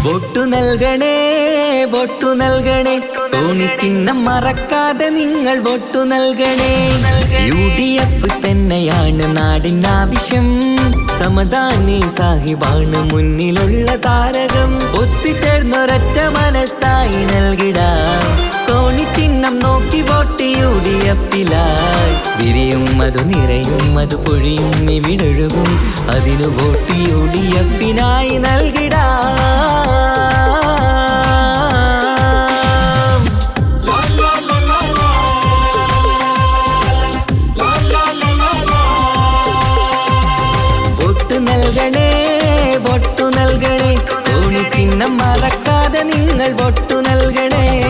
വോട്ടു നൽകണേ വോട്ടു നൽകണേ തോണിച്ചിഹ്നം മറക്കാതെ നിങ്ങൾ വോട്ടു നൽകണേ. UDF തന്നെയാണ് നാടിനാവശ്യം. സമദാനി സാഹിബാണ് മുന്നിലുള്ള താരകം. ഒത്തുചേർന്നൊരൊറ്റ മനസ്സായി നൽകിടാം. തോണിച്ചിഹ്നം നോക്കി വോട്ട് UDF-ലായി. വിരിയും അത് നിറയും അത് പൊഴിയും ഇവിടൊഴുകും. അതിനു വോട്ട് UDF-നായി നൽകിടാം. വോട്ടു നൽകണേ തോണിച്ചിഹ്നം മറക്കാതെ നിങ്ങൾ വോട്ടു നൽകണേ.